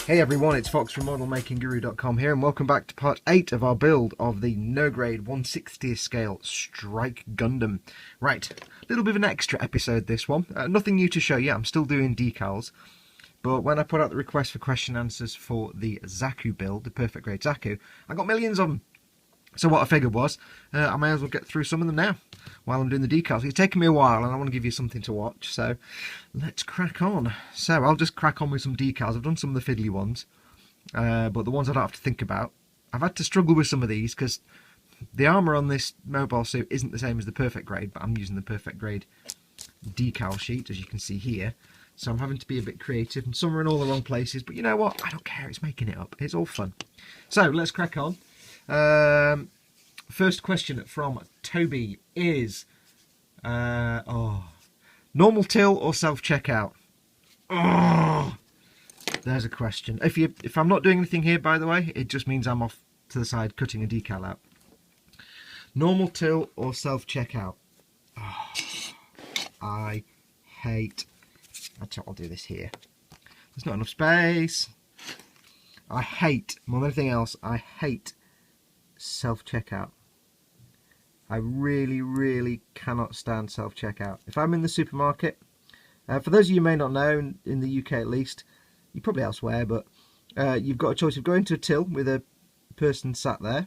Hey everyone, it's Foxx from modelmakingguru.com here, and welcome back to part 8 of our build of the no-grade 1/60th scale Strike Gundam. Right, a little bit of an extra episode this one. Nothing new to show you, I'm still doing decals. But when I put out the request for question answers for the Zaku build, the perfect grade Zaku, I got millions of them. So what I figured was, I may as well get through some of them now, while I'm doing the decals. It's taken me a while, and I want to give you something to watch, so let's crack on. So I'll just crack on with some decals. I've done some of the fiddly ones, but the ones I don't have to think about. I've had to struggle with some of these, because the armour on this mobile suit isn't the same as the perfect grade, but I'm using the perfect grade decal sheet, as you can see here. So I'm having to be a bit creative, and some are in all the wrong places, but you know what? I don't care, it's making it up. It's all fun. So let's crack on. First question from Toby is normal till or self-checkout? Oh, there's a question. If I'm not doing anything here, by the way, it just means I'm off to the side cutting a decal out. Normal till or self-checkout? Oh, I hate. I'll do this here. There's not enough space. I hate, more than anything else, I hate self-checkout. I really, really cannot stand self-checkout. If I'm in the supermarket, for those of you who may not know, in the UK at least, you're probably elsewhere, but you've got a choice of going to a till with a person sat there.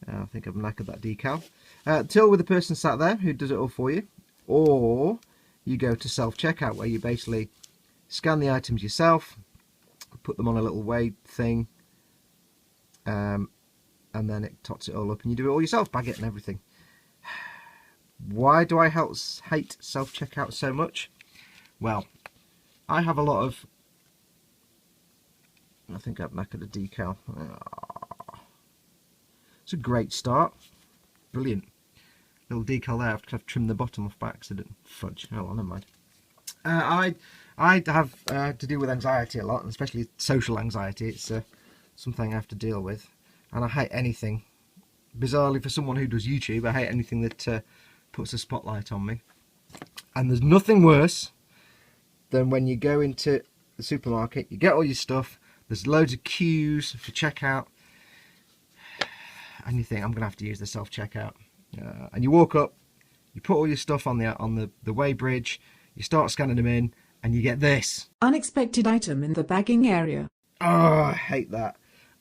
I think I've knackered that decal. Till with a person sat there who does it all for you, or you go to self-checkout, where you basically scan the items yourself, put them on a little weigh thing, and then it tots it all up and you do it all yourself, bag it and everything. Why do I hate self-checkout so much? Well, I have a lot of... I think I've knackered a decal. It's a great start. Brilliant. Little decal there, I've trimmed the bottom off by accident. Fudge. Oh, well, never mind. I have to deal with anxiety a lot, and especially social anxiety. It's something I have to deal with, and I hate anything. Bizarrely, for someone who does YouTube, I hate anything that puts a spotlight on me. And there's nothing worse than when you go into the supermarket, you get all your stuff, there's loads of queues for checkout, and you think, I'm going to have to use the self-checkout. And you walk up, you put all your stuff on the weigh bridge, you start scanning them in, and you get this. Unexpected item in the bagging area. Oh, I hate that.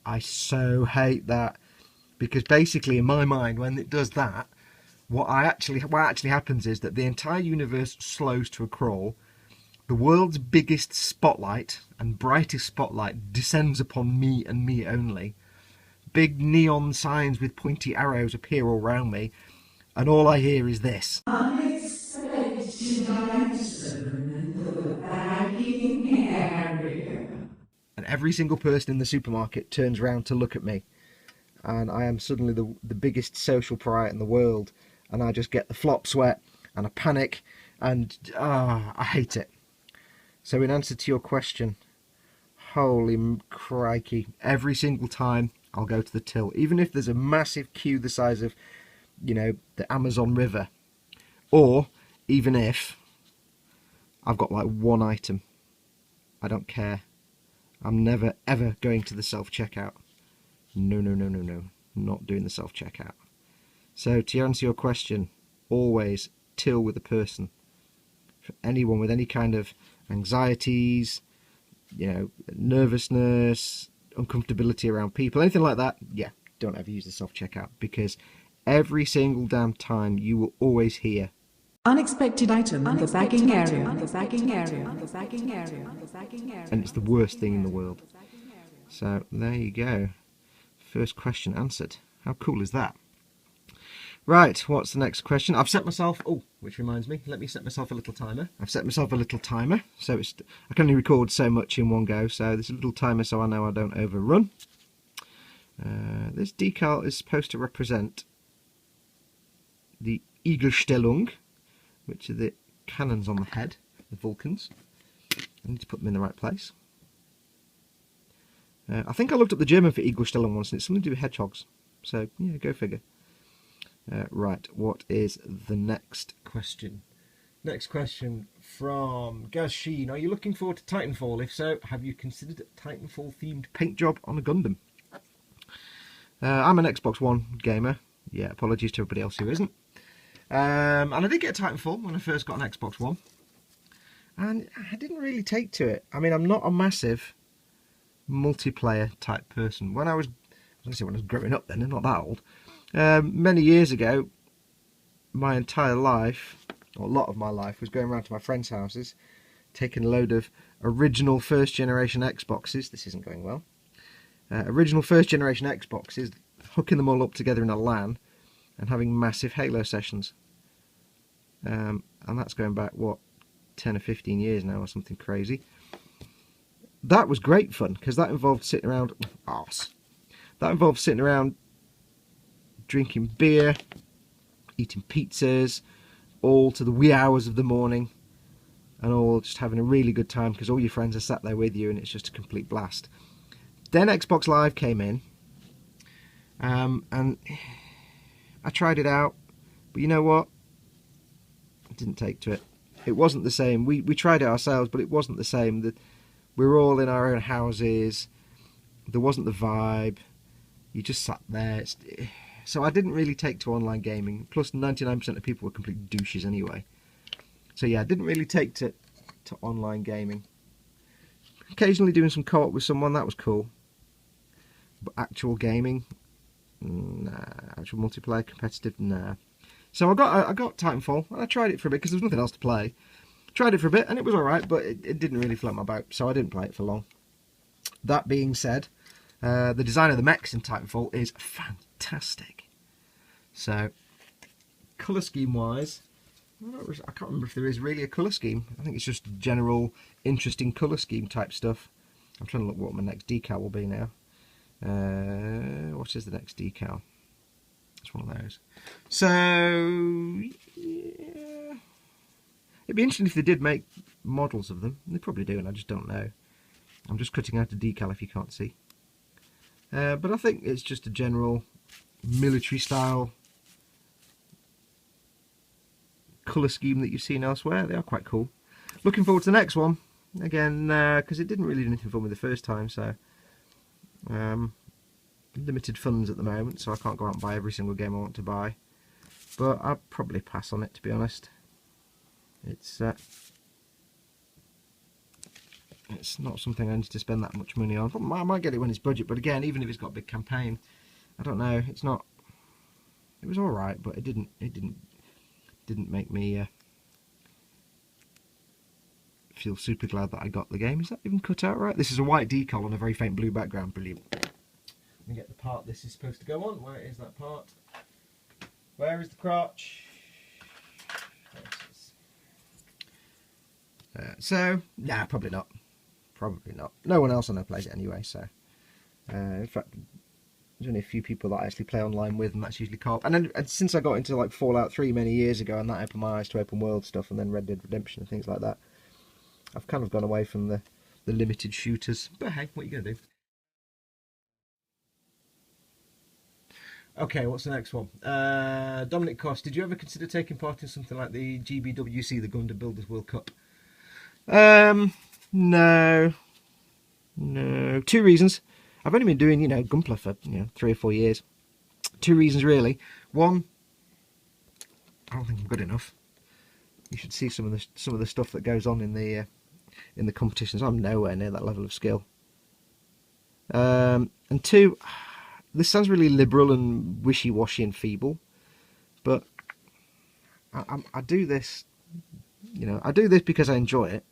I so hate that. Because basically, in my mind, when it does that, what actually happens is that the entire universe slows to a crawl. The world's biggest spotlight and brightest spotlight descends upon me and me only. Big neon signs with pointy arrows appear all around me, and all I hear is this. Unexpected item in the bagging area. And every single person in the supermarket turns around to look at me, and I am suddenly the biggest social pariah in the world, and I just get the flop sweat and a panic, and I hate it. So in answer to your question, holy crikey, every single time I'll go to the till, even if there's a massive queue the size of, you know, the Amazon River, or even if I've got like one item, I don't care. I'm never ever going to the self-checkout. No, no, no, no, no, not doing the self-checkout. So to answer your question, always till with a person. For anyone with any kind of anxieties, you know, nervousness, uncomfortability around people, anything like that, yeah, don't ever use the self-checkout, because every single damn time you will always hear unexpected item in the bagging area. The bagging area. The bagging area. The bagging area. And it's the worst thing in the world. So there you go. First question answered. How cool is that? Right, what's the next question? I've set myself, which reminds me, let me set myself a little timer. I've set myself a little timer, so I can only record so much in one go, so there's a little timer so I know I don't overrun. This decal is supposed to represent the Egelstellung, which are the cannons on the head, the Vulcans. I need to put them in the right place. I think I looked up the German for Egelstellung once, and it's something to do with hedgehogs, so yeah, go figure. Right, what is the next question? Next question from Gaz Sheen. Are you looking forward to Titanfall? If so, have you considered a Titanfall themed paint job on a Gundam? I'm an Xbox One gamer. Yeah, apologies to everybody else who isn't. And I did get a Titanfall when I first got an Xbox One. And I didn't really take to it. I mean, I'm not a massive multiplayer type person. When I was growing up then, I'm not that old. Many years ago, my entire life, or a lot of my life, was going around to my friends' houses, taking a load of original first generation Xboxes. This isn't going well. Original first generation Xboxes, hooking them all up together in a LAN, and having massive Halo sessions. And that's going back, what, 10 or 15 years now, or something crazy. That was great fun, because that involved sitting around, drinking beer, eating pizzas, all to the wee hours of the morning, and all just having a really good time because all your friends are sat there with you and it's just a complete blast. Then Xbox Live came in, and I tried it out, but you know what? I didn't take to it. It wasn't the same. We tried it ourselves, but it wasn't the same. We were all in our own houses. There wasn't the vibe. You just sat there. So I didn't really take to online gaming. Plus 99% of people were complete douches anyway. So yeah, I didn't really take to online gaming. Occasionally doing some co-op with someone, that was cool. But actual gaming, nah. Actual multiplayer, competitive, nah. So I got Titanfall, and I tried it for a bit because there was nothing else to play. Tried it for a bit, and it was alright, but it didn't really float my boat, so I didn't play it for long. That being said, the design of the mechs in Titanfall is fantastic. So, colour scheme wise, I can't remember if there is really a colour scheme. I think it's just general interesting colour scheme type stuff. I'm trying to look what my next decal will be now. What is the next decal? It's one of those. So, yeah. It'd be interesting if they did make models of them. They probably do, and I just don't know. I'm just cutting out a decal if you can't see. But I think it's just a general military style colour scheme that you've seen elsewhere. They are quite cool. Looking forward to the next one. Again, because it didn't really do anything for me the first time, so limited funds at the moment, so I can't go out and buy every single game I want to buy. But I'll probably pass on it, to be honest. It's not something I need to spend that much money on. I might get it when it's budget, but again, even if it's got a big campaign, I don't know. It's not. It was all right, but it didn't make me feel super glad that I got the game. Is that even cut out right? This is a white decal on a very faint blue background. Brilliant. Let me get the part this is supposed to go on. Where is that part? Where is the crotch? So, nah, probably not. Probably not. No one else on there plays it anyway, so. In fact, there's only a few people that I actually play online with, and that's usually co-op. And then since I got into like Fallout 3 many years ago, and that opened my eyes to open world stuff, and then Red Dead Redemption and things like that, I've kind of gone away from the limited shooters. But hey, what are you going to do? Okay, what's the next one? Dominic Cost, did you ever consider taking part in something like the GBWC, the Gundam Builders World Cup? No. Two reasons. I've only been doing, Gunpla for 3 or 4 years. 2 reasons really. One, I don't think I'm good enough. You should see some of the stuff that goes on in the competitions. I'm nowhere near that level of skill. And 2, this sounds really liberal and wishy-washy and feeble, but I do this. I do this because I enjoy it.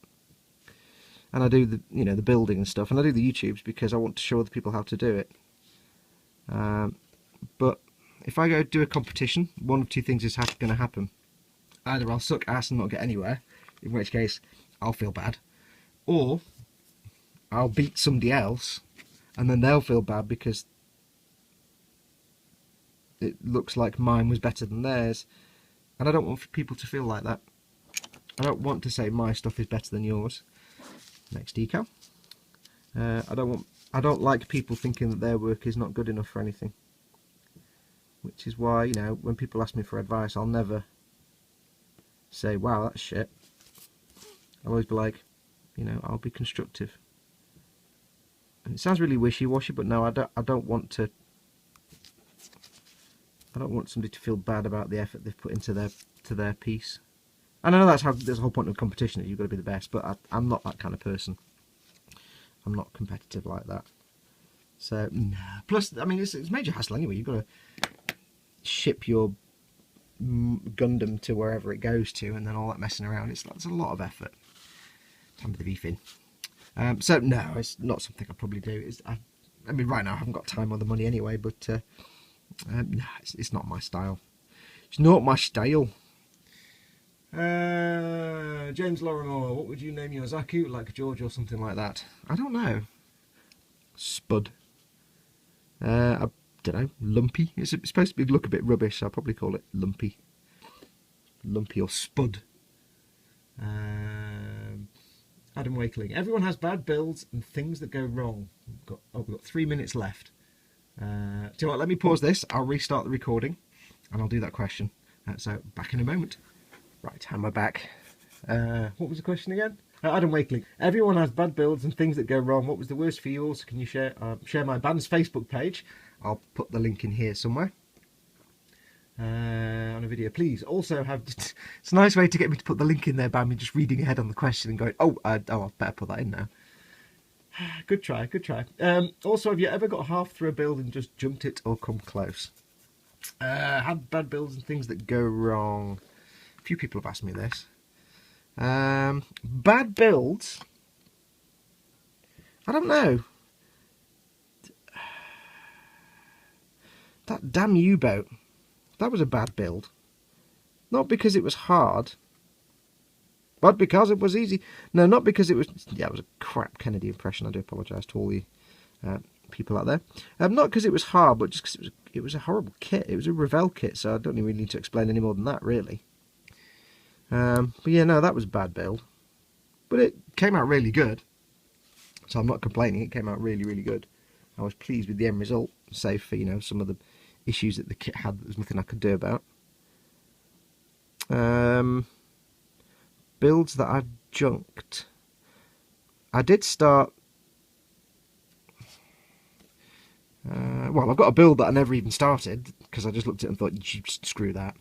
And I do the the building and stuff, and I do the YouTubes because I want to show other people how to do it. But if I go do a competition, one of 2 things is going to happen. Either I'll suck ass and not get anywhere, in which case I'll feel bad, or I'll beat somebody else, and then they'll feel bad because it looks like mine was better than theirs, and I don't want people to feel like that. I don't want to say my stuff is better than yours. Next decal. I don't like people thinking that their work is not good enough for anything. Which is why, when people ask me for advice, I'll never say, wow, that's shit. I'll always be like, you know, I'll be constructive. And it sounds really wishy-washy, but no, I don't want to. I don't want somebody to feel bad about the effort they've put into their piece. And I know that's the whole point of competition, is you've got to be the best, but I'm not that kind of person. I'm not competitive like that. So, no. Plus, I mean, it's major hassle anyway. You've got to ship your Gundam to wherever it goes to, and then all that messing around. That's a lot of effort. Time for the beef in. So, no, it's not something I'd probably do. I mean, right now I haven't got time or the money anyway, but no, it's not my style. It's not my style. James Lorimer, what would you name your Zaku? Like George or something like that? I don't know. Spud. I don't know. Lumpy. It's supposed to look a bit rubbish, so I'll probably call it Lumpy. Lumpy or Spud. Adam Wakeling. Everyone has bad builds and things that go wrong. We've got 3 minutes left. Do you know what? Let me pause this. I'll restart the recording, and I'll do that question. So back in a moment. Right, am I back? What was the question again? Adam Wakeling. Everyone has bad builds and things that go wrong. What was the worst for you? Also, can you share my band's Facebook page? I'll put the link in here somewhere. On a video, please. Also, it's a nice way to get me to put the link in there by me just reading ahead on the question and going, I better put that in now. Good try, good try. Also, have you ever got half through a build and just jumped it or come close? Had bad builds and things that go wrong. A few people have asked me this. Bad builds? I don't know. That damn U-boat. That was a bad build. Not because it was hard, but because it was easy. No, not because it was... Yeah, it was a crap Kennedy impression. I do apologise to all the people out there. Not because it was hard, but just because it was a horrible kit. It was a Revell kit, so I don't really need to explain any more than that, really. But yeah, no, that was a bad build. But it came out really good. So I'm not complaining. It came out really, really good. I was pleased with the end result, save for, you know, some of the issues that the kit had that there's nothing I could do about. Builds that I've junked. I did start... well, I've got a build that I never even started, because I just looked at it and thought, screw that.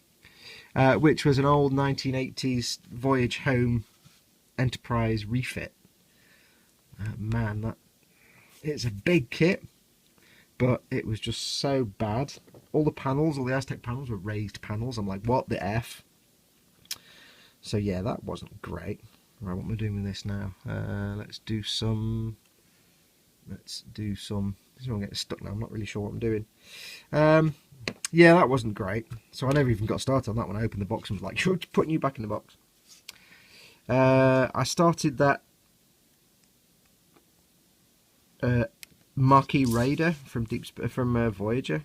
Which was an old 1980s Voyage Home Enterprise refit. Man, it's a big kit, but it was just so bad. All the panels, all the Aztec panels were raised panels. I'm like, what the F? So yeah, that wasn't great. Right, what am I doing with this now? Let's do some... This is where I'm getting stuck now. I'm not really sure what I'm doing. Yeah, that wasn't great. So I never even got started on that when I opened the box and was like, sure, putting you back in the box. I started that Marquis Raider from Voyager.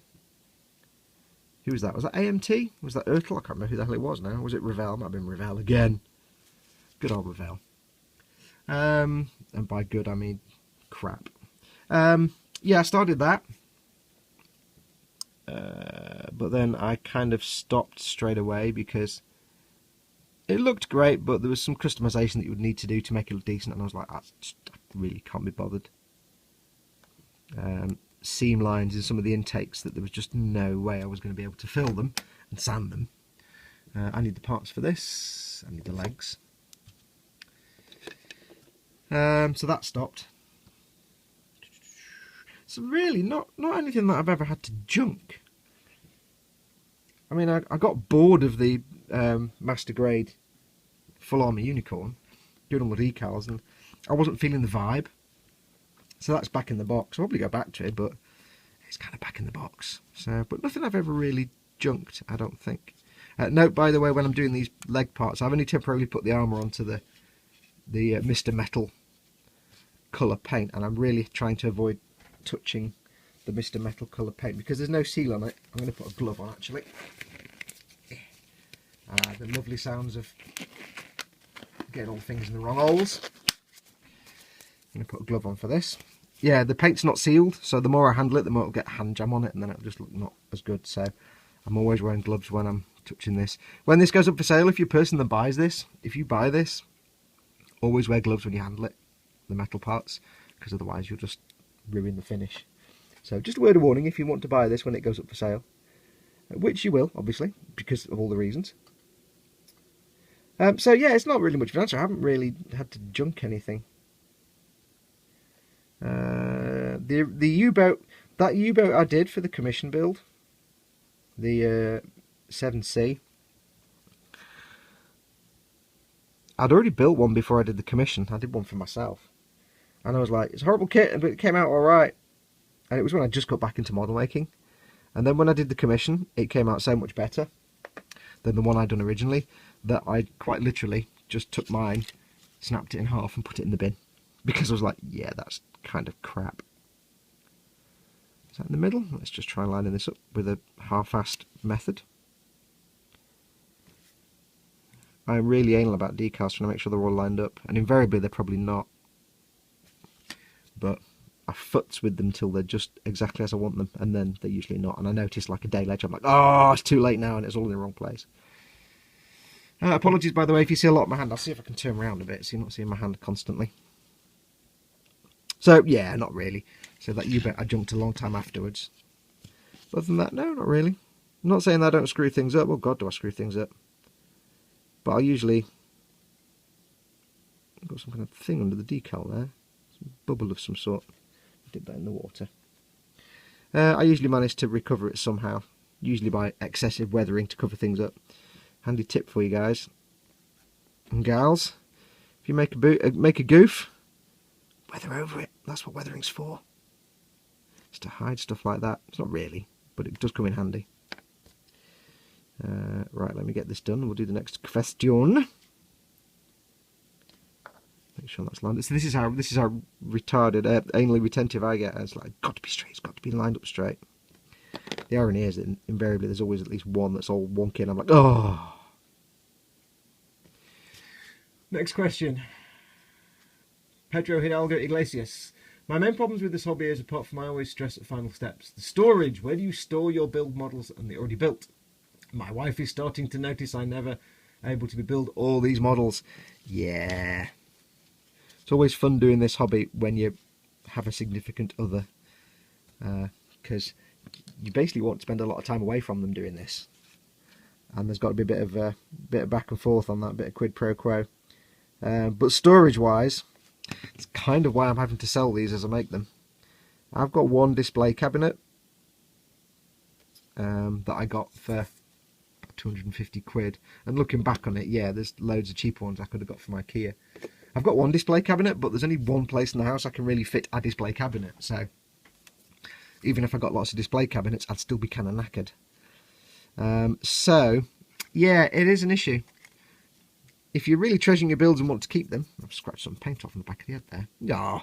Who was that? Was that AMT? Was that Ertl? I can't remember who the hell it was now. Was it Revell? Might have been Revell again. Good old Revell. And by good, I mean crap. Yeah, I started that. But then I kind of stopped straight away because it looked great, but there was some customization that you would need to do to make it look decent, and I was like, I really can't be bothered. Seam lines in some of the intakes that there was just no way I was going to be able to fill them and sand them. I need the parts for this. I need the legs. So that stopped. So really, not anything that I've ever had to junk. I mean, I got bored of the master grade full armor unicorn, doing all the decals, and I wasn't feeling the vibe. So that's back in the box. I'll probably go back to it, but it's kind of back in the box. So, but nothing I've ever really junked, I don't think. Note, by the way, when I'm doing these leg parts, I've only temporarily put the armour onto the Mr. Metal colour paint, and I'm really trying to avoid touching the Mr. Metal colour paint because there's no seal on it. I'm going to put a glove on, actually. The lovely sounds of getting all the fingers in the wrong holes. I'm going to put a glove on for this. Yeah, the paint's not sealed, so the more I handle it, the more it'll get hand jam on it, and then it'll just look not as good. So I'm always wearing gloves when I'm touching this. When this goes up for sale, if you're a person that buys this, if you buy this, always wear gloves when you handle it, the metal parts, because otherwise you'll just ruin the finish. So just a word of warning if you want to buy this when it goes up for sale, which you will, obviously, because of all the reasons. So yeah, it's not really much of an answer. I haven't really had to junk anything. The U-boat, that U-boat I did for the commission build, the 7C, I'd already built one before I did the commission. I did one for myself, and I was like, it's a horrible kit, but it came out alright. And it was when I just got back into model making, and then when I did the commission, it came out so much better than the one I'd done originally, that I quite literally just took mine, snapped it in half and put it in the bin, because I was like, yeah, that's kind of crap. Is that in the middle? Let's just try lining this up with a half-assed method. I'm really anal about decals, trying to make sure they're all lined up, and invariably they're probably not, but I futz with them till they're just exactly as I want them, and then they're usually not, and I notice like a day later I'm like, oh, it's too late now, and it's all in the wrong place. Apologies, by the way, if you see a lot of my hand. I'll see if I can turn around a bit so you're not seeing my hand constantly. So, yeah, not really. So that U-boat I jumped a long time afterwards. But other than that, no, not really. I'm not saying that I don't screw things up. Oh, God, do I screw things up. But I'll usually... I've got some kind of thing under the decal there. Some bubble of some sort. I did that in the water. I usually manage to recover it somehow. Usually by excessive weathering to cover things up. Handy tip for you guys and gals: if you make a goof, weather over it. That's what weathering's for. Just to hide stuff like that. It's not really, but it does come in handy. Right, let me get this done. We'll do the next question. Make sure that's landed. So this is how retarded, anally retentive I get. It's like, got to be straight. It's got to be lined up straight. The irony is that invariably there's always at least one that's all wonky, and I'm like, oh. Next question. Pedro Hidalgo Iglesias. My main problems with this hobby is, apart from I always stress at final steps, the storage. Where do you store your build models and they're already built? My wife is starting to notice I never able to build all these models. Yeah. It's always fun doing this hobby when you have a significant other, because you basically want to spend a lot of time away from them doing this, and there's got to be a bit of back and forth on that, bit of quid pro quo. But storage wise, it's kind of why I'm having to sell these as I make them. I've got one display cabinet that I got for 250 quid, and looking back on it, yeah, there's loads of cheaper ones I could have got from IKEA. I've got one display cabinet, but there's only one place in the house I can really fit a display cabinet, so even if I got lots of display cabinets, I'd still be kind of knackered. So, yeah, it is an issue. If you're really treasuring your builds and want to keep them, I've scratched some paint off on the back of the head there. Yeah.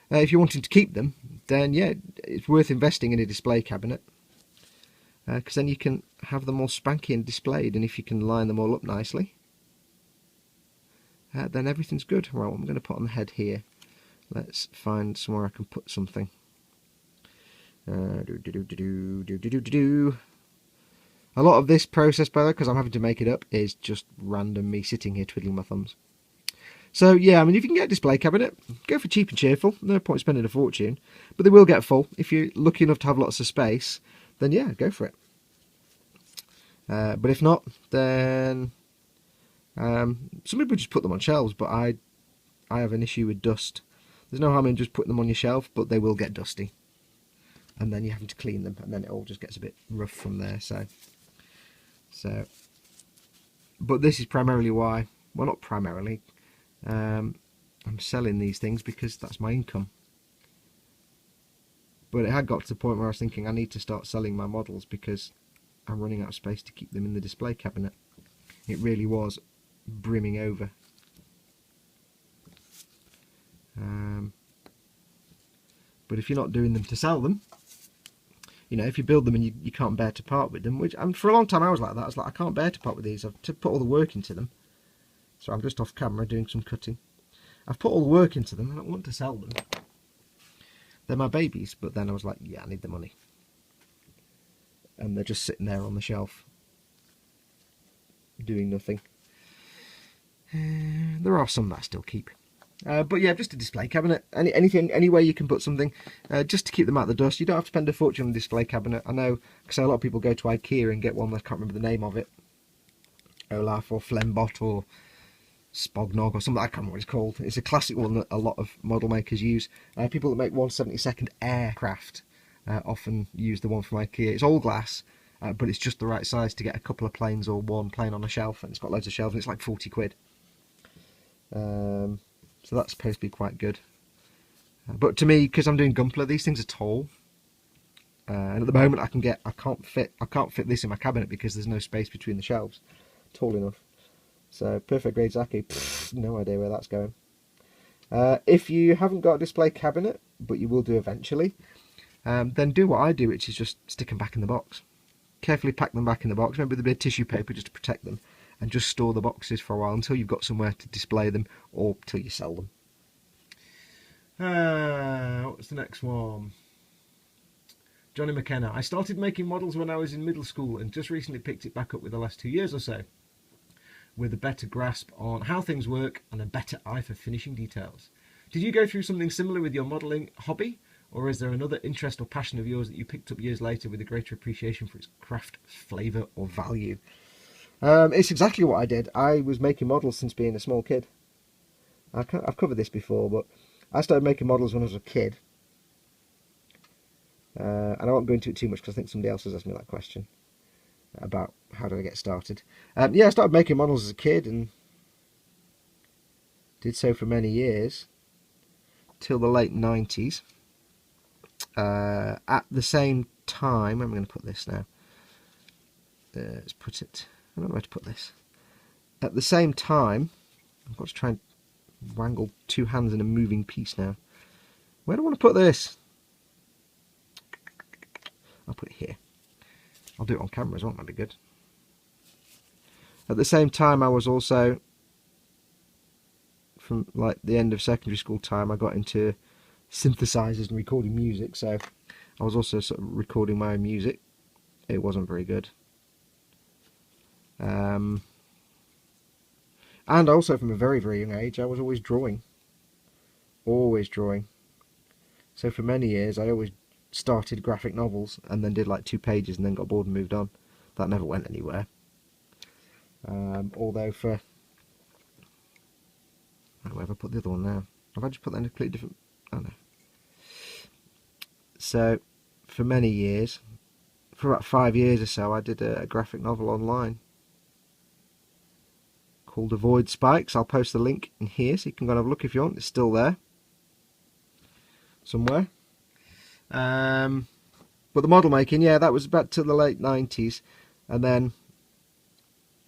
If you're wanting to keep them, then yeah, it's worth investing in a display cabinet, because then you can have them all spanky and displayed, and if you can line them all up nicely, then everything's good. Right, what I'm going to put on the head here. Let's find somewhere I can put something. A lot of this process, by the way, because I'm having to make it up, is just random me sitting here twiddling my thumbs. So yeah, I mean, if you can get a display cabinet, go for cheap and cheerful. No point spending a fortune, but they will get full. If you're lucky enough to have lots of space, then yeah, go for it. But if not, then some people just put them on shelves, but I have an issue with dust. There's no harm in just putting them on your shelf, but they will get dusty, and then you're having to clean them, and then it all just gets a bit rough from there. So, but this is primarily why, well, not primarily, I'm selling these things, because that's my income. But it had got to the point where I was thinking I need to start selling my models, because I'm running out of space to keep them in the display cabinet. It really was brimming over. But if you're not doing them to sell them, you know, if you build them and you can't bear to part with them, which, and for a long time I was like that. I was like, I can't bear to part with these. I've to put all the work into them. So I'm just off camera doing some cutting. I've put all the work into them and I don't want to sell them. They're my babies, but then I was like, yeah, I need the money. And they're just sitting there on the shelf. doing nothing. There are some that I still keep. But yeah, just a display cabinet. Anywhere you can put something, just to keep them out of the dust. You don't have to spend a fortune on a display cabinet. I know, because a lot of people go to IKEA and get one. I can't remember the name of it. Olaf or Flembot or Spognog or something. I can't remember what it's called. It's a classic one that a lot of model makers use. People that make 1/72 aircraft often use the one from IKEA. It's all glass, but it's just the right size to get a couple of planes or one plane on a shelf, and it's got loads of shelves, and it's like 40 quid. So that's supposed to be quite good. But to me, because I'm doing Gunpla, these things are tall. And at the moment I can't fit this in my cabinet because there's no space between the shelves. Tall enough. So perfect grade Zaku, no idea where that's going. If you haven't got a display cabinet, but you will do eventually, then do what I do, which is just stick them back in the box. Carefully pack them back in the box, maybe with a bit of tissue paper just to protect them, and just store the boxes for a while until you've got somewhere to display them, or till you sell them. What's the next one? Johnny McKenna. I started making models when I was in middle school and just recently picked it back up with the last 2 years or so, with a better grasp on how things work and a better eye for finishing details. Did you go through something similar with your modelling hobby, or is there another interest or passion of yours that you picked up years later with a greater appreciation for its craft, flavour or value? It's exactly what I did. I was making models since being a small kid. I've covered this before, but I started making models when I was a kid. And I won't go into it too much because I think somebody else has asked me that question about how did I get started. Yeah, I started making models as a kid and did so for many years till the late 90s. At the same time, where am I going to put this now? Let's put it, I don't know where to put this. At the same time, I've got to try and wangle two hands in a moving piece now. Where do I want to put this? I'll put it here. I'll do it on camera as well, that'd be good. At the same time, I was also, from like the end of secondary school time, I got into synthesizers and recording music, so I was also sort of recording my own music. It wasn't very good. And also from a very, very young age, I was always drawing. Always drawing. So for many years, I always started graphic novels and then did like 2 pages and then got bored and moved on. That never went anywhere. Although for... where have I put the other one now? Have I just put that in a completely different... oh no. So, for many years, for about 5 years or so, I did a graphic novel online called Avoid Spikes. I'll post the link in here so you can go and have a look if you want. It's still there somewhere. But the model making, yeah, that was about to the late 90s, and then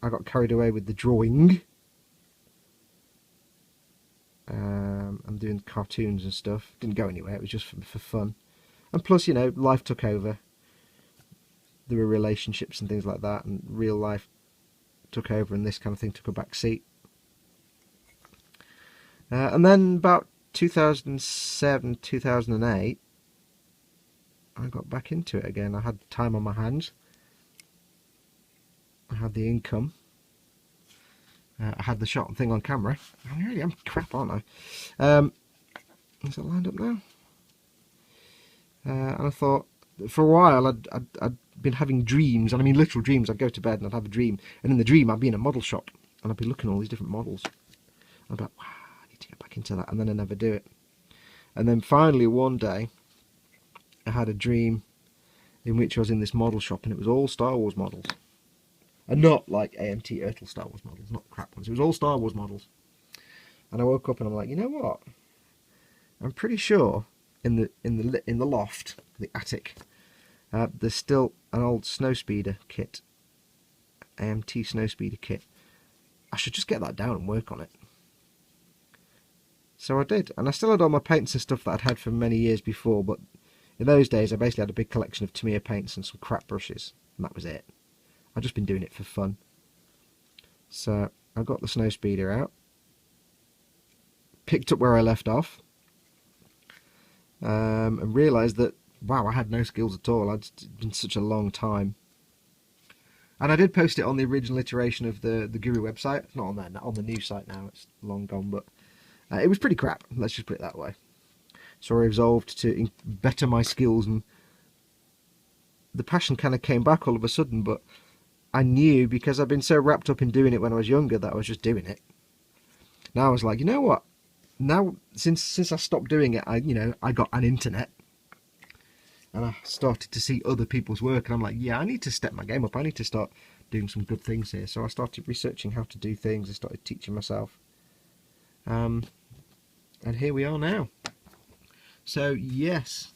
I got carried away with the drawing. I'm doing cartoons and stuff. Didn't go anywhere, it was just for fun. And plus, you know, life took over. There were relationships and things like that, and real life took over, and this kind of thing took a back seat. And then about 2007, 2008, I got back into it again. I had time on my hands. I had the income. I had the shot thing on camera. I really am crap, aren't I? Is it lined up now? And I thought, for a while, I'd been having dreams, and I mean literal dreams. I'd go to bed and I'd have a dream, and in the dream I'd be in a model shop, and I'd be looking at all these different models. I'd be like, wow, I need to get back into that, and then I never do it. And then finally one day, I had a dream in which I was in this model shop, and it was all Star Wars models. And not like AMT Ertl Star Wars models, not crap ones. It was all Star Wars models. And I woke up and I'm like, you know what? I'm pretty sure in the loft, the attic, there's still an old snowspeeder kit, AMT snowspeeder kit. I should just get that down and work on it. So I did, and I still had all my paints and stuff that I'd had for many years before, but in those days I basically had a big collection of Tamiya paints and some crap brushes, and that was it. I'd just been doing it for fun. So I got the snowspeeder out, picked up where I left off, and realised that, wow, I had no skills at all. It's been such a long time. And I did post it on the original iteration of the Guru website. It's not on there, on the new site now. It's long gone, but it was pretty crap. Let's just put it that way. So I resolved to better my skills, and the passion kind of came back all of a sudden. But I knew, because I've been so wrapped up in doing it when I was younger, that I was just doing it. Now I was like, you know what? Now since I stopped doing it, I got an internet. And I started to see other people's work, and I'm like, yeah, I need to step my game up. I need to start doing some good things here. So I started researching how to do things. I started teaching myself. And here we are now. So, yes.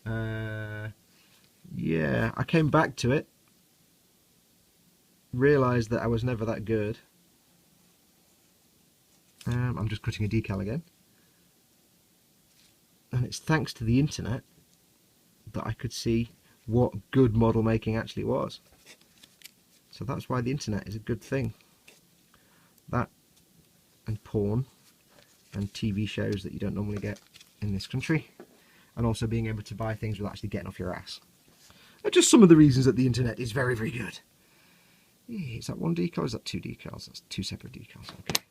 Yeah, I came back to it. Realised that I was never that good. I'm just cutting a decal again. And it's thanks to the internet that I could see what good model making actually was. So that's why the internet is a good thing. That and porn and TV shows that you don't normally get in this country, and also being able to buy things without actually getting off your ass. Are just some of the reasons that the internet is very, very good. Is that one decal or is that two decals? That's two separate decals. Okay.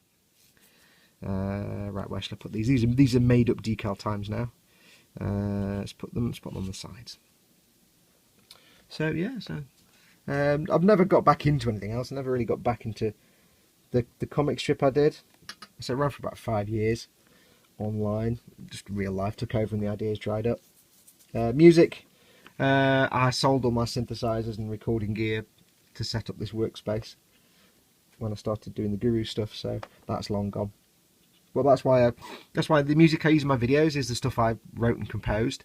Right, where shall I put these? These are made up decal times now. Let's put them on the sides. So yeah, I've never got back into anything else. I never really got back into the comic strip I did. So it ran for about 5 years online. Just real life took over and the ideas dried up. Music, I sold all my synthesizers and recording gear to set up this workspace when I started doing the Guru stuff. So that's long gone. Well, that's why the music I use in my videos is the stuff I wrote and composed.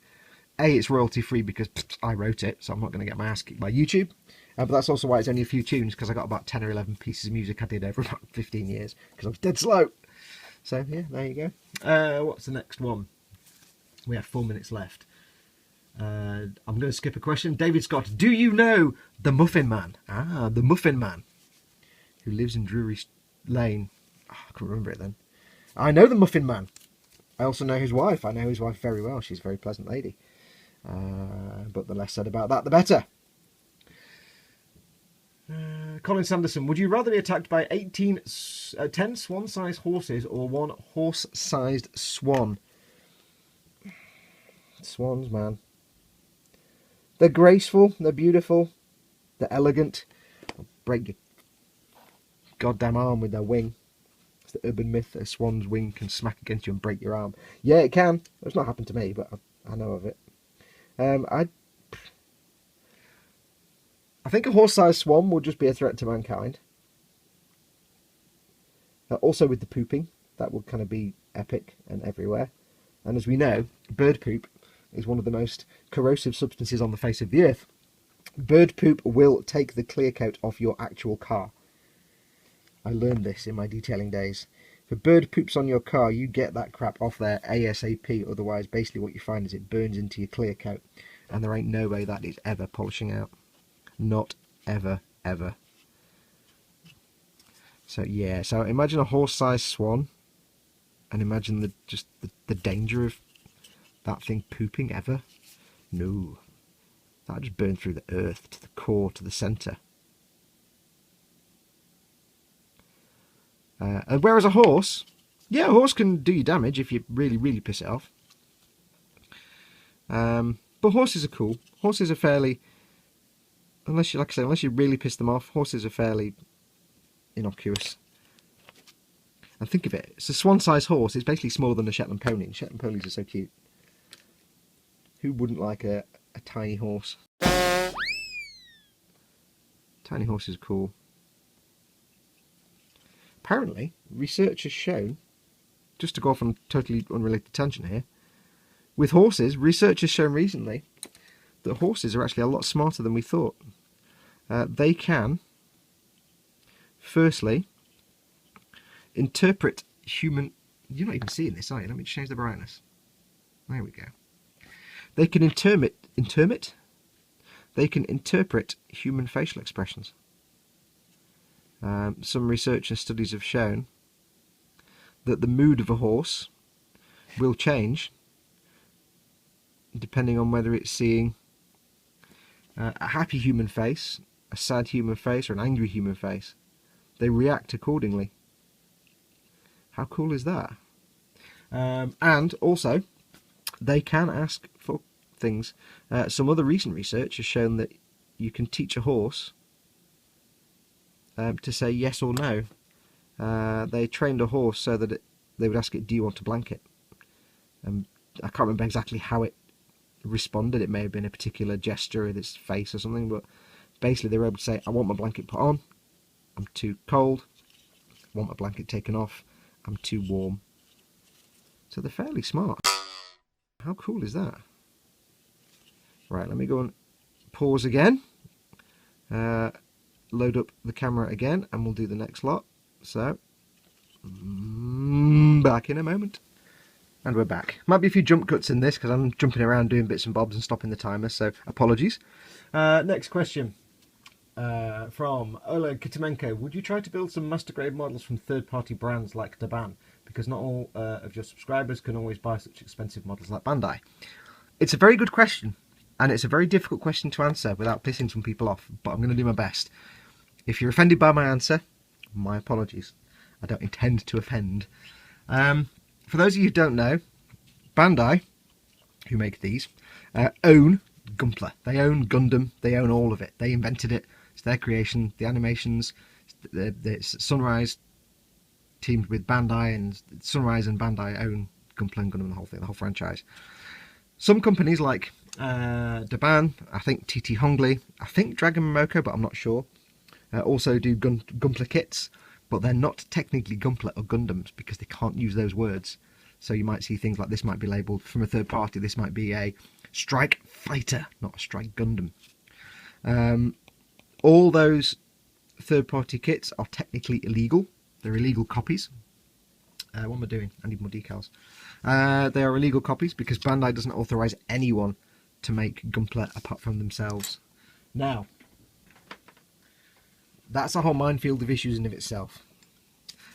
It's royalty free because I wrote it, so I'm not going to get my ass kicked by YouTube. But that's also why it's only a few tunes, because I got about 10 or 11 pieces of music I did over about 15 years because I was dead slow. So yeah, there you go. What's the next one? We have 4 minutes left. I'm going to skip a question. David Scott, do you know the Muffin Man? Ah, the Muffin Man, who lives in Drury Lane. Oh, I can't remember it then. I know the Muffin Man. I also know his wife. I know his wife very well. She's a very pleasant lady. But the less said about that, the better. Colin Sanderson, would you rather be attacked by 10 swan-sized horses or one horse-sized swan? Swans, man. They're graceful, they're beautiful, they're elegant. They'll break your goddamn arm with their wing. It's the urban myth that a swan's wing can smack against you and break your arm. Yeah, it can. It's not happened to me, but I know of it. I think a horse-sized swan will just be a threat to mankind. Also with the pooping, that will kind of be epic and everywhere. And as we know, bird poop is one of the most corrosive substances on the face of the earth. Bird poop will take the clear coat off your actual car. I learned this in my detailing days. If a bird poops on your car, you get that crap off there ASAP. Otherwise, basically what you find is it burns into your clear coat. And there ain't no way that is ever polishing out. Not ever, ever. So yeah, so imagine a horse-sized swan. And imagine the danger of that thing pooping ever. No. That just burn through the earth, to the core, to the centre. And whereas a horse, yeah, a horse can do you damage if you really, really piss it off. But horses are cool. Horses are fairly, unless you really piss them off, horses are fairly innocuous. And think of it, it's a swan-sized horse. It's basically smaller than a Shetland pony. Shetland ponies are so cute. Who wouldn't like a tiny horse? Tiny horses are cool. Apparently, research has shown, just to go off on a totally unrelated tangent here, with horses, research has shown recently that horses are actually a lot smarter than we thought. They can, firstly, interpret human... You're not even seeing this, are you? Let me change the brightness. There we go. They can They can interpret human facial expressions. Some research and studies have shown that the mood of a horse will change depending on whether it's seeing a happy human face, a sad human face or an angry human face. They react accordingly. How cool is that? And also, they can ask for things. Some other recent research has shown that you can teach a horse to say yes or no. They trained a horse so that they would ask it, do you want a blanket? I can't remember exactly how it responded. It may have been a particular gesture with its face or something, but basically they were able to say, I want my blanket put on, I'm too cold, I want my blanket taken off, I'm too warm. So they're fairly smart. How cool is that? Right, let me go and pause again, load up the camera again, and we'll do the next lot. So, back in a moment. And we're back. Might be a few jump cuts in this because I'm jumping around doing bits and bobs and stopping the timer, so apologies. Next question from Oleg Kitimenko. Would you try to build some master grade models from third-party brands like Daban? Because not all of your subscribers can always buy such expensive models like Bandai. It's a very good question, and it's a very difficult question to answer without pissing some people off, but I'm going to do my best. If you're offended by my answer, my apologies. I don't intend to offend. For those of you who don't know, Bandai, who make these, own Gunpla. They own Gundam. They own all of it. They invented it. It's their creation. The animations, it's Sunrise teamed with Bandai, and Sunrise and Bandai own Gunpla and Gundam, the whole thing, the whole franchise. Some companies like Daban, I think TT Hongli, I think Dragon Momoko, but I'm not sure, also do Gunpla kits. But they're not technically Gunpla or Gundams because they can't use those words. So you might see things like this might be labelled from a third party. This might be a Strike Fighter, not a Strike Gundam. All those third party kits are technically illegal. They're illegal copies. What am I doing? I need more decals. They are illegal copies because Bandai doesn't authorise anyone to make Gunpla apart from themselves. Now, that's a whole minefield of issues in of itself.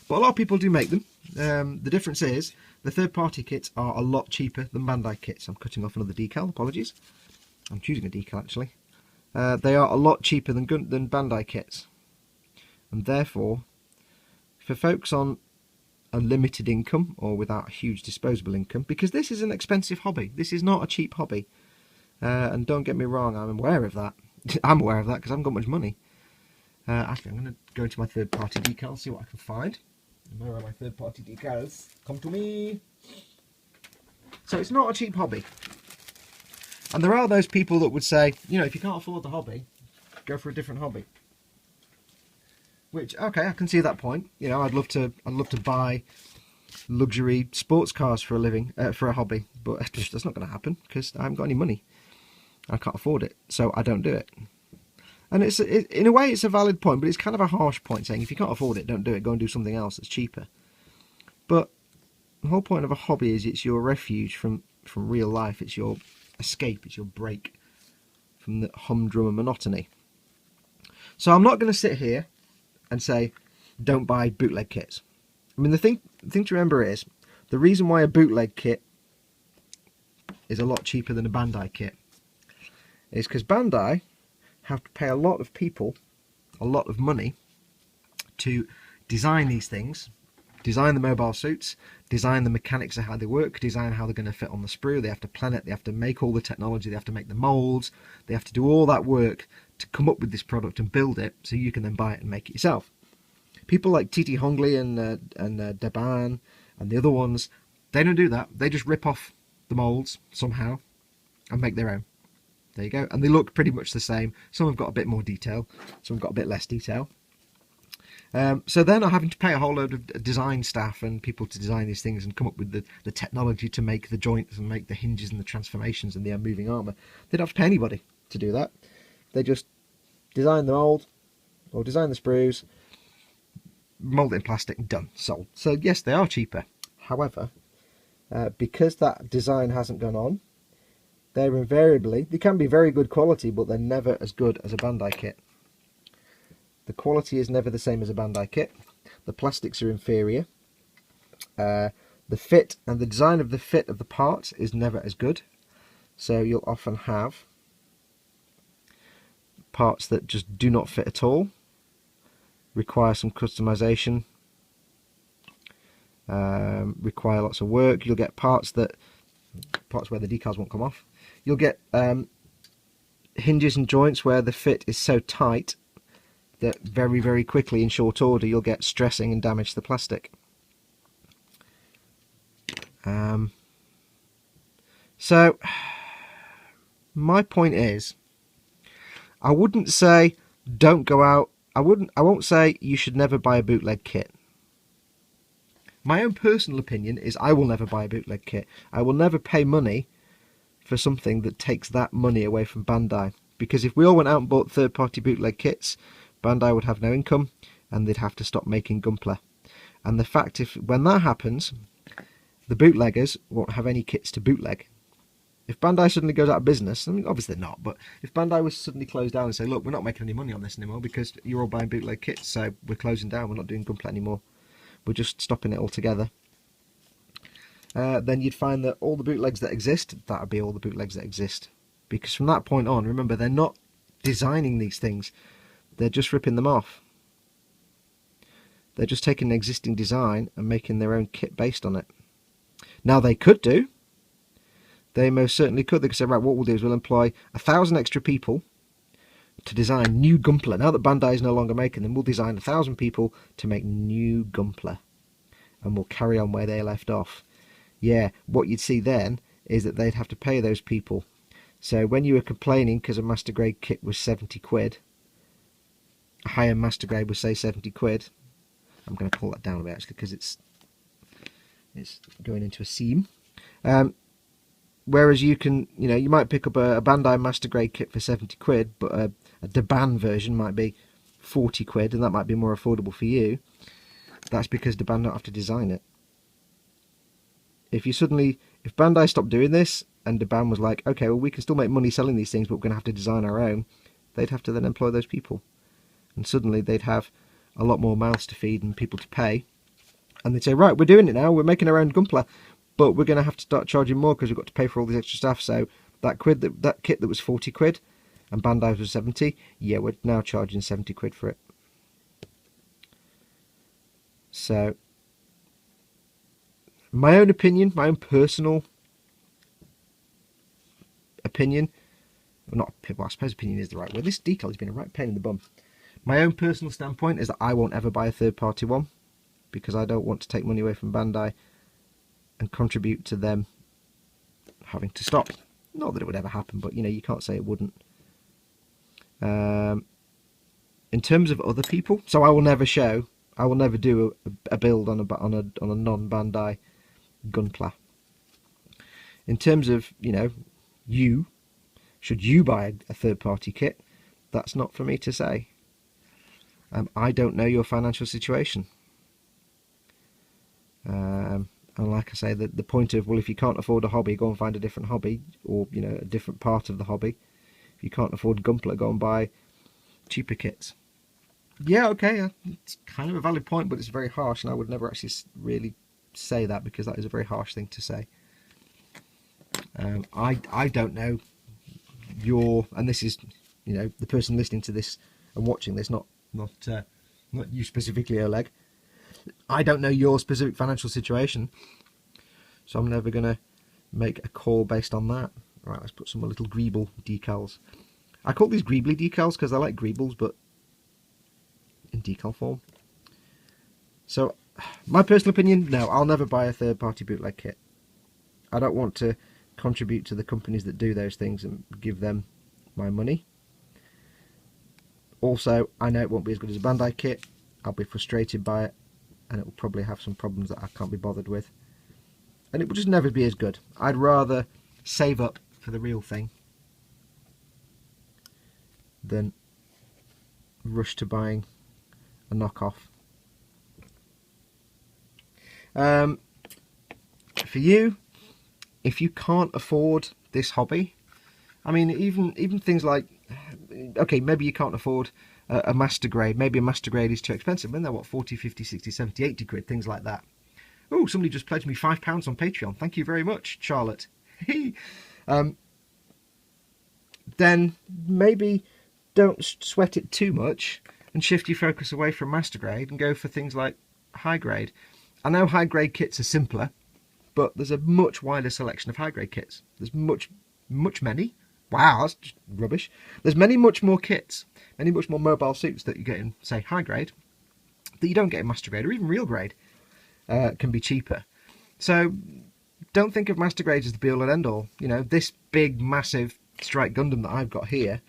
But a lot of people do make them. The difference is the third-party kits are a lot cheaper than Bandai kits. I'm cutting off another decal, apologies. I'm choosing a decal, actually. They are a lot cheaper than Bandai kits. And therefore, for folks on a limited income or without a huge disposable income, because this is an expensive hobby. This is not a cheap hobby. And don't get me wrong, I'm aware of that. I'm aware of that because I haven't got much money. Actually, I'm going to go into my third-party decals, see what I can find. Where are my third-party decals? Come to me! So it's not a cheap hobby. And there are those people that would say, you know, if you can't afford the hobby, go for a different hobby. Which, okay, I can see that point. You know, I'd love to buy luxury sports cars for a living, for a hobby, but that's not going to happen because I haven't got any money. I can't afford it, so I don't do it. And in a way, it's a valid point, but it's kind of a harsh point, saying if you can't afford it, don't do it. Go and do something else that's cheaper. But the whole point of a hobby is it's your refuge from real life. It's your escape. It's your break from the humdrum and monotony. So I'm not going to sit here and say, don't buy bootleg kits. I mean, the thing to remember is, the reason why a bootleg kit is a lot cheaper than a Bandai kit is because Bandai have to pay a lot of people a lot of money to design these things, design the mobile suits, design the mechanics of how they work, design how they're going to fit on the sprue. They have to plan it, they have to make all the technology, they have to make the molds, they have to do all that work to come up with this product and build it so you can then buy it and make it yourself. People like TT Hongli and Daban and the other ones, they don't do that. They just rip off the molds somehow and make their own. There you go. And they look pretty much the same. Some have got a bit more detail, some have got a bit less detail. So they're not having to pay a whole load of design staff and people to design these things and come up with the technology to make the joints and make the hinges and the transformations and the moving armour. They don't have to pay anybody to do that. They just design the mould or design the sprues, mould it in plastic and done, sold. So yes, they are cheaper. However, because that design hasn't gone on, they're invariably, they can be very good quality, but they're never as good as a Bandai kit. The quality is never the same as a Bandai kit. The plastics are inferior. The fit and the design of the fit of the parts is never as good. So you'll often have parts that just do not fit at all, require some customization, require lots of work. You'll get parts where the decals won't come off. You'll get hinges and joints where the fit is so tight that very, very quickly, in short order, you'll get stressing and damage to the plastic. So my point is, I wouldn't say don't go out. I won't say you should never buy a bootleg kit. My own personal opinion is I will never buy a bootleg kit. I will never pay money for something that takes that money away from Bandai. Because if we all went out and bought third-party bootleg kits, Bandai would have no income and they'd have to stop making Gunpla. And the fact, when that happens, the bootleggers won't have any kits to bootleg. If Bandai suddenly goes out of business, I mean, obviously not, but if Bandai was suddenly closed down and say, look, we're not making any money on this anymore because you're all buying bootleg kits, so we're closing down, we're not doing Gunpla anymore, we're just stopping it altogether, then you'd find that all the bootlegs that exist, that would be all the bootlegs that exist. Because from that point on, remember, they're not designing these things, they're just ripping them off. They're just taking an existing design and making their own kit based on it. Now they could do. They most certainly could. They could say, right, what we'll do is we'll employ 1,000 extra people to design new Gunpla. Now that Bandai is no longer making them, we'll design 1,000 people to make new Gunpla. And we'll carry on where they left off. Yeah, what you'd see then is that they'd have to pay those people. So when you were complaining because a master grade kit was 70 quid, a high-end master grade was say 70 quid. I'm going to pull that down a bit actually because it's going into a seam. Whereas you can, you might pick up a Bandai master grade kit for 70 quid, but a Deban version might be 40 quid, and that might be more affordable for you. That's because Deban don't have to design it. If Bandai stopped doing this, and Deban was like, okay, well, we can still make money selling these things, but we're going to have to design our own, they'd have to then employ those people. And suddenly they'd have a lot more mouths to feed and people to pay. And they'd say, right, we're doing it now, we're making our own Gunpla, but we're going to have to start charging more because we've got to pay for all these extra stuff. So that kit that was 40 quid and Bandai's was 70, yeah, we're now charging 70 quid for it. So my own opinion, my own personal opinion, well, I suppose opinion is the right word. This decal has been a right pain in the bum. My own personal standpoint is that I won't ever buy a third party one because I don't want to take money away from Bandai and contribute to them having to stop. Not that it would ever happen, but you can't say it wouldn't. In terms of other people, so I will never do a build on a non-Bandai Gunpla. In terms of should you buy a third-party kit, that's not for me to say. I don't know your financial situation. And like I say, the point of, well, if you can't afford a hobby, go and find a different hobby, or a different part of the hobby. If you can't afford Gunpla, go and buy cheaper kits. Yeah, okay, it's kind of a valid point, but it's very harsh, and I would never actually really say that because that is a very harsh thing to say. I don't know and this is the person listening to this and watching this, not you specifically, Oleg. I don't know your specific financial situation, so I'm never going to make a call based on that. Right, let's put some little Greeble decals. I call these Greebly decals because they're like Greebles, but in decal form. So, my personal opinion, no, I'll never buy a third-party bootleg kit. I don't want to contribute to the companies that do those things and give them my money. Also, I know it won't be as good as a Bandai kit. I'll be frustrated by it, and it will probably have some problems that I can't be bothered with. And it will just never be as good. I'd rather save up for the real thing than rush to buying a knockoff. For you, if you can't afford this hobby, I mean, even things like, okay, maybe you can't afford a master grade. Maybe a master grade is too expensive. When they're what, 40, 50, 60, 70, 80 quid, things like that. Oh, somebody just pledged me £5 on Patreon. Thank you very much, Charlotte. Then maybe don't sweat it too much and shift your focus away from master grade and go for things like high grade. I know high grade kits are simpler, but there's a much wider selection of high grade kits. There's much many. Wow, that's just rubbish. There's much more kits, much more mobile suits that you get in, say, high grade, that you don't get in master grade or even real grade. Can be cheaper. So don't think of master grade as the be all and end all. You know, this big, massive Strike Gundam that I've got here,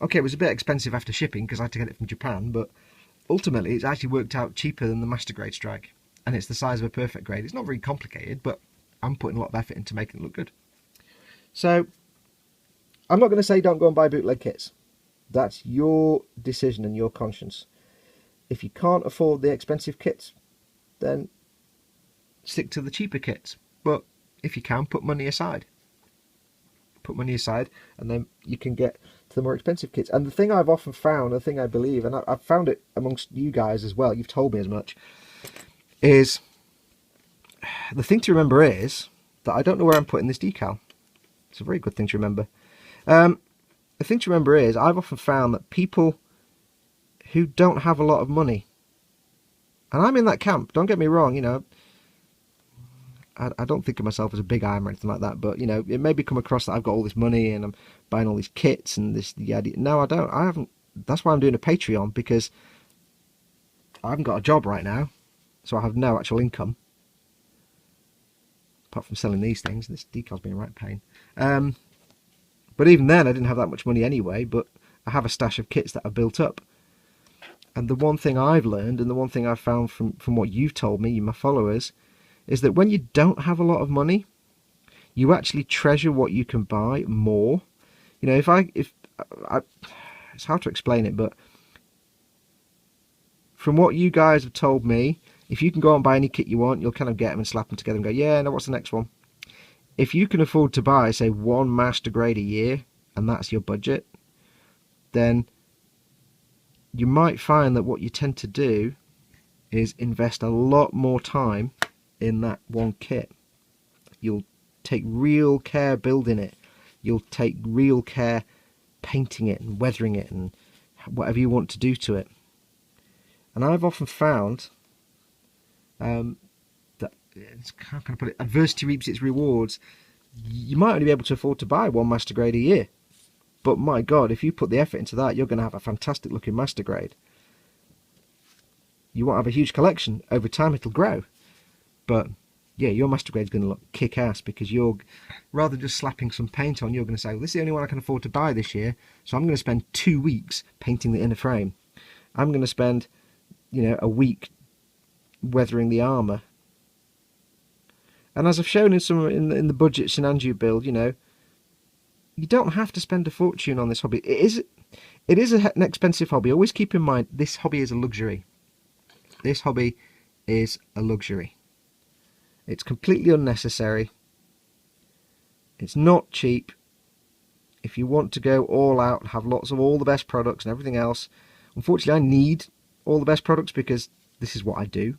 okay, it was a bit expensive after shipping because I had to get it from Japan, but ultimately it's actually worked out cheaper than the master grade Strike. And it's the size of a perfect grade. It's not very complicated, but I'm putting a lot of effort into making it look good. So I'm not going to say don't go and buy bootleg kits. That's your decision and your conscience. If you can't afford the expensive kits, then stick to the cheaper kits. But if you can, put money aside. Put money aside, and then you can get to the more expensive kits. And the thing I've often found, the thing I believe, and I've found it amongst you guys as well, you've told me as much, is the thing to remember is that I don't know where I'm putting this decal. It's a very good thing to remember. The thing to remember is I've often found that people who don't have a lot of money, and I'm in that camp, don't get me wrong, you know, I don't think of myself as a big iron or anything like that, but, you know, it may be come across that I've got all this money and I'm buying all these kits and this, the idea. No, I don't. I haven't. That's why I'm doing a Patreon, because I haven't got a job right now, so I have no actual income. Apart from selling these things. This decal's been a right pain. But even then, I didn't have that much money anyway, but I have a stash of kits that I've built up. And the one thing I've learned, and the one thing I've found from what you've told me, you my followers, is that when you don't have a lot of money, you actually treasure what you can buy more. You know, it's hard to explain it, but from what you guys have told me, if you can go and buy any kit you want, you'll kind of get them and slap them together and go, yeah, now what's the next one? If you can afford to buy, say, one master grade a year, and that's your budget, then you might find that what you tend to do is invest a lot more time in that one kit. You'll take real care building it. You'll take real care painting it and weathering it and whatever you want to do to it. And I've often found that, how can I put it, adversity reaps its rewards. You might only be able to afford to buy one master grade a year, but my God, if you put the effort into that, you're going to have a fantastic looking master grade. You won't have a huge collection. Over time it'll grow, but yeah, your master grade is going to look kick-ass, because you're, rather than just slapping some paint on, you're going to say, well, this is the only one I can afford to buy this year, so I'm going to spend 2 weeks painting the inner frame. I'm going to spend, you know, a week weathering the armour. And as I've shown in the budget Shinanju build, you know, you don't have to spend a fortune on this hobby. It is an expensive hobby. Always keep in mind, this hobby is a luxury. This hobby is a luxury. It's completely unnecessary. It's not cheap. If you want to go all out and have lots of all the best products and everything else, unfortunately I need all the best products because this is what I do.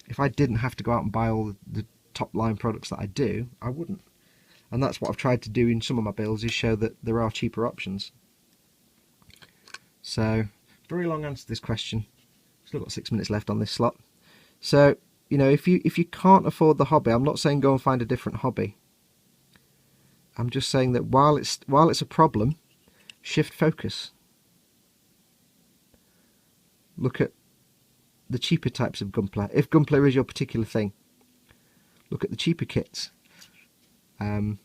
If I didn't have to go out and buy all the top line products that I do, I wouldn't. And that's what I've tried to do in some of my builds, is show that there are cheaper options. So, very long answer to this question. Still got 6 minutes left on this slot. So, you know, if you can't afford the hobby, I'm not saying go and find a different hobby. I'm just saying that while it's a problem, shift focus. Look at the cheaper types of gunpla. If gunpla is your particular thing, look at the cheaper kits. And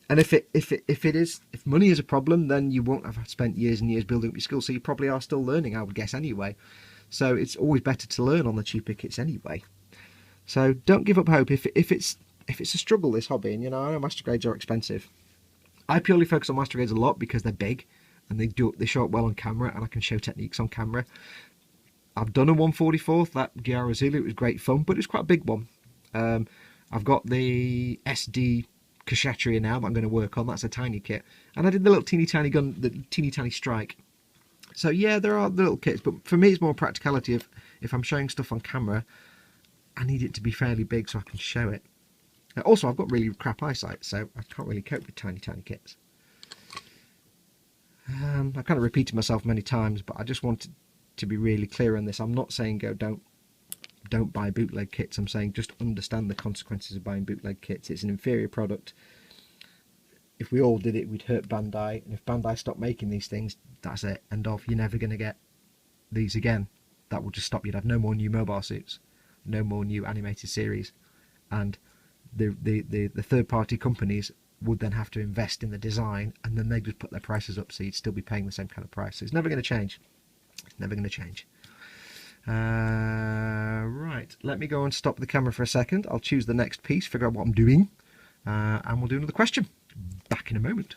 if money is a problem, then you won't have spent years and years building up your skills. So you probably are still learning, I would guess, anyway. So it's always better to learn on the cheaper kits anyway. So don't give up hope if it's a struggle, this hobby. And you know, I know master grades are expensive. I purely focus on master grades a lot because they're big and they show up well on camera, and I can show techniques on camera. I've done a 1/44th, that Gyara Zulu. It was great fun, but it was quite a big one. I've got the SD Kshatriya now that I'm going to work on. That's a tiny kit. And I did the little teeny tiny gun, the teeny tiny strike. So yeah, there are the little kits, but for me it's more practicality of, if I'm showing stuff on camera, I need it to be fairly big so I can show it. Also, I've got really crap eyesight, so I can't really cope with tiny kits. I've kind of repeated myself many times, but I just wanted to be really clear on this. I'm not saying don't buy bootleg kits. I'm saying just understand the consequences of buying bootleg kits. It's an inferior product. If we all did it, we'd hurt Bandai, and if Bandai stopped making these things, that's it, end of. You're never going to get these again. That will just stop. You'd have no more new mobile suits, no more new animated series, and the third-party companies would then have to invest in the design, and then they just put their prices up, so you'd still be paying the same kind of price. So it's never going to change. It's never going to change. Right, let me go and stop the camera for a second. I'll choose the next piece, figure out what I'm doing, and we'll do another question. Back in a moment.